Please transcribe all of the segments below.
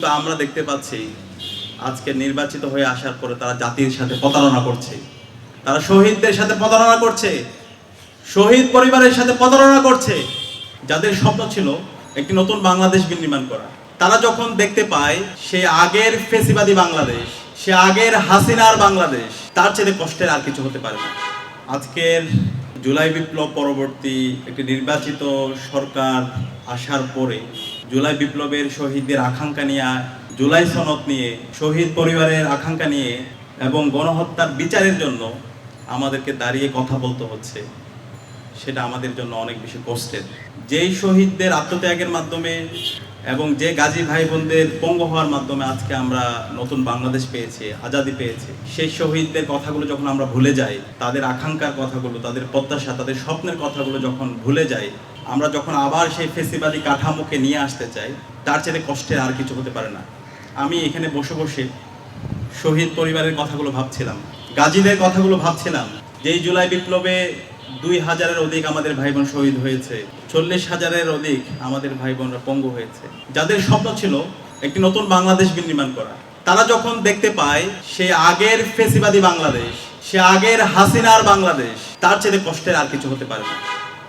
তো আমরা দেখতে পাচ্ছি আজকে নির্বাচিত হয়ে আসার পরে তারা জাতির সাথে প্রতারণা করছে, তারা শহীদদের সাথে প্রতারণা করছে, শহীদ পরিবারের সাথে প্রতারণা করছে। যাদের স্বপ্ন ছিল একটি নতুন বাংলাদেশ বিনির্মাণ করা, তারা যখন দেখতে পায় সে আগের ফেসিবাদী বাংলাদেশ, সে আগের হাসিনার বাংলাদেশ, তার চেয়ে কষ্টের আর কিছু হতে পারে না। আজকের জুলাই বিপ্লব পরবর্তী একটি নির্বাচিত সরকার আসার পরে জুলাই বিপ্লবের শহীদদের আকাঙ্ক্ষা নিয়ে, জুলাই সনদ নিয়ে, শহীদ পরিবারের আকাঙ্ক্ষা নিয়ে এবং গণহত্যার বিচারের জন্য আমাদেরকে দাঁড়িয়ে কথা বলতে হচ্ছে, সেটা আমাদের জন্য অনেক বেশি কষ্টের। যেই শহীদদের আত্মত্যাগের মাধ্যমে এবং যে গাজী ভাই বোনদের পঙ্গু হওয়ার মাধ্যমে আজকে আমরা নতুন বাংলাদেশ পেয়েছি, আজাদি পেয়েছি, সেই শহীদদের কথাগুলো যখন আমরা ভুলে যাই, তাদের আকাঙ্ক্ষার কথাগুলো, তাদের প্রত্যাশা, তাদের স্বপ্নের কথাগুলো যখন ভুলে যাই, আমরা যখন আবার সেই ফেসিবাদী কাঠামোকে নিয়ে আসতে চাই, তার চেয়ে কষ্টের আর কিছু হতে পারে না। আমি এখানে বসে বসে শহীদ পরিবারের কথাগুলো ভাবছিলাম, গাজীদের কথাগুলো ভাবছিলাম। যেই জুলাই বিপ্লবে 2000-এর অধিক আমাদের ভাই বোন শহীদ হয়েছে, 40,000-এর অধিক আমাদের ভাই বোনরা পঙ্গু হয়েছে। যাদের স্বপ্ন ছিল একটি নতুন বাংলাদেশ বিনির্মাণ করা, তারা যখন দেখতে পায় সে আগের ফেসিবাদী বাংলাদেশ, সে আগের হাসিনার বাংলাদেশ, তার চেয়ে কষ্টের আর কিছু হতে পারে না।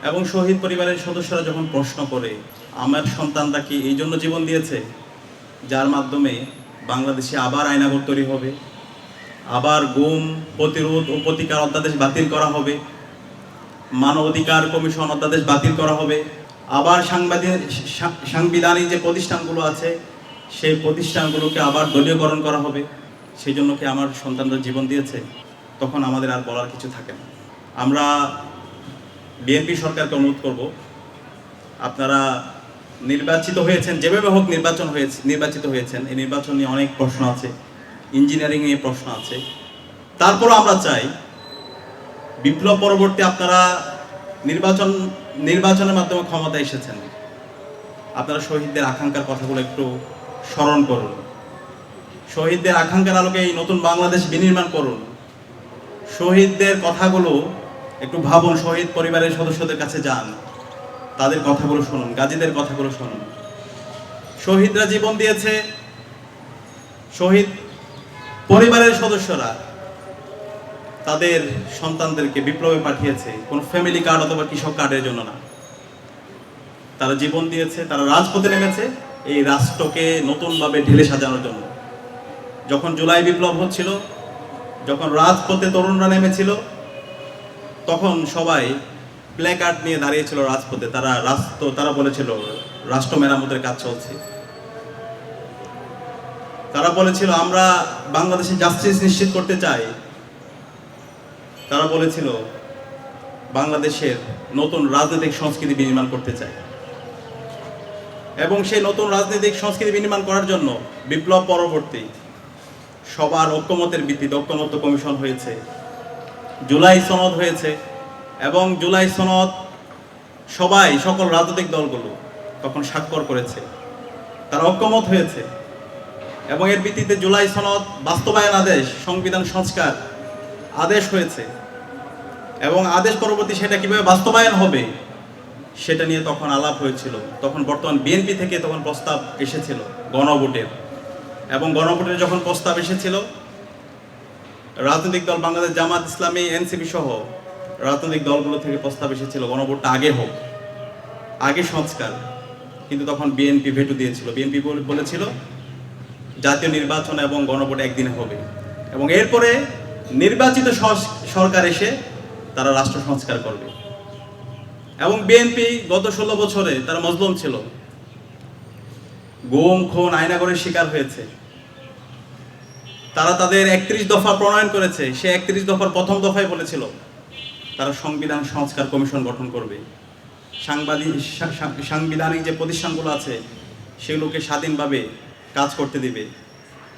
এবং শহীদ পরিবারের সদস্যরা যখন প্রশ্ন করে, আমার সন্তানরা কি এই জন্য জীবন দিয়েছে যার মাধ্যমে বাংলাদেশে আবার আইনাগর তৈরি হবে, আবার গুম, প্রতিরোধ ও প্রতিকার অধ্যাদেশ বাতিল করা হবে, মানবাধিকার কমিশন অধ্যাদেশ বাতিল করা হবে, আবার সাংবিধানিক যে প্রতিষ্ঠানগুলো আছে সেই প্রতিষ্ঠানগুলোকে আবার দলীয়করণ করা হবে, সেই জন্য কি আমার সন্তানরা জীবন দিয়েছে? তখন আমাদের আর বলার কিছু থাকে না। আমরা বিএনপি সরকারকে অনুরোধ করব, আপনারা নির্বাচিত হয়েছেন, যেভাবে হোক নির্বাচিত হয়েছেন, এই নির্বাচন নিয়ে অনেক প্রশ্ন আছে, ইঞ্জিনিয়ারিং নিয়ে প্রশ্ন আছে। তারপরও আমরা চাই বিপ্লব পরবর্তী আপনারা নির্বাচনের মাধ্যমে ক্ষমতা এসেছেন, আপনারা শহীদদের আকাঙ্ক্ষার কথাগুলো একটু স্মরণ করুন, শহীদদের আকাঙ্ক্ষার আলোকে এই নতুন বাংলাদেশ বিনির্মাণ করুন, শহীদদের কথাগুলো একটু ভাবুন, শহীদ পরিবারের সদস্যদের কাছে যান, তাদের কথাগুলো শুনুন, গাজীদের কথাগুলো শুনুন। শহীদরা জীবন দিয়েছে, শহীদ পরিবারের সদস্যরা তাদের সন্তানদেরকে বিপ্লবে পাঠিয়েছে, কোনো ফ্যামিলি কার্ড অথবা কৃষক কার্ডের জন্য না। তারা জীবন দিয়েছে, তারা রাজপথে নেমেছে এই রাষ্ট্রকে নতুনভাবে ঢেলে সাজানোর জন্য। যখন জুলাই বিপ্লব হচ্ছিল, যখন রাজপথে তরুণরা নেমেছিল, তখন সবাই প্লে কার্ড নিয়ে দাঁড়িয়েছিল রাজপথে। তারা বলেছিল রাষ্ট্র মেরামতের কাজ চলছে, তারা বলেছিল আমরা বাংলাদেশে জাস্টিস নিশ্চিত করতে চাই, তারা বলেছিল বাংলাদেশের নতুন রাজনৈতিক সংস্কৃতি বিনির্মাণ করতে চাই। এবং সেই নতুন রাজনৈতিক সংস্কৃতি বিনির্মাণ করার জন্য বিপ্লব পরবর্তী সবার ঐক্যমতের ভিত্তিতে ঐক্যমত্য কমিশন হয়েছে, জুলাই সনদ হয়েছে, এবং জুলাই সনদ সকল রাজনৈতিক দলগুলো তখন স্বাক্ষর করেছে, তারা ঐক্যমত হয়েছে। এবং এর ভিত্তিতে জুলাই সনদ বাস্তবায়ন আদেশ, সংবিধান সংস্কার আদেশ হয়েছে, এবং আদেশ পরবর্তী সেটা কিভাবে বাস্তবায়ন হবে সেটা নিয়ে তখন আলাপ হয়েছিল। তখন বর্তমান বিএনপি থেকে তখন প্রস্তাব এসেছিল গণভোটের, এবং গণভোটের যখন প্রস্তাব এসেছিল, রাজনৈতিক দল বাংলাদেশ জামাত ইসলামী, এনসিপি সহ রাজনৈতিক দলগুলো থেকে প্রস্তাব এসেছিল গণভোটটা আগে হোক, আগে সংস্কার। কিন্তু তখন বিএনপি ভেটো দিয়েছিল। বিএনপি বলেছিল জাতীয় নির্বাচন এবং গণভোট একদিনে হবে, এবং এরপরে নির্বাচিত সরকার এসে তারা রাষ্ট্র সংস্কার করবে। এবং বিএনপি গত 16 বছরে তারা মজলুম ছিল, গুম, খুন, আয়নাগরের শিকার হয়েছে। তারা তাদের 31 দফা প্রণয়ন করেছে, সে 31 দফার প্রথম দফায় বলেছিল তারা সংবিধান সংস্কার কমিশন গঠন করবে, সাংবিধানিক যে প্রতিষ্ঠানগুলো আছে সেগুলোকে স্বাধীনভাবে কাজ করতে দিবে,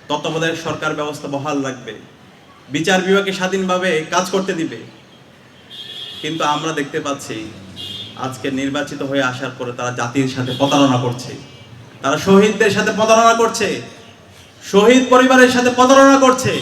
তত্ত্বাবধায়ক সরকার ব্যবস্থা বহাল রাখবে, বিচার বিভাগকে স্বাধীনভাবে কাজ করতে দিবে। কিন্তু আমরা দেখতে পাচ্ছি আজকে নির্বাচিত হয়ে আসার পরে তারা জাতির সাথে প্রতারণা করছে, তারা শহীদদের সাথে প্রতারণা করছে, শহীদ পরিবারের সাথে প্রতারণা করছে।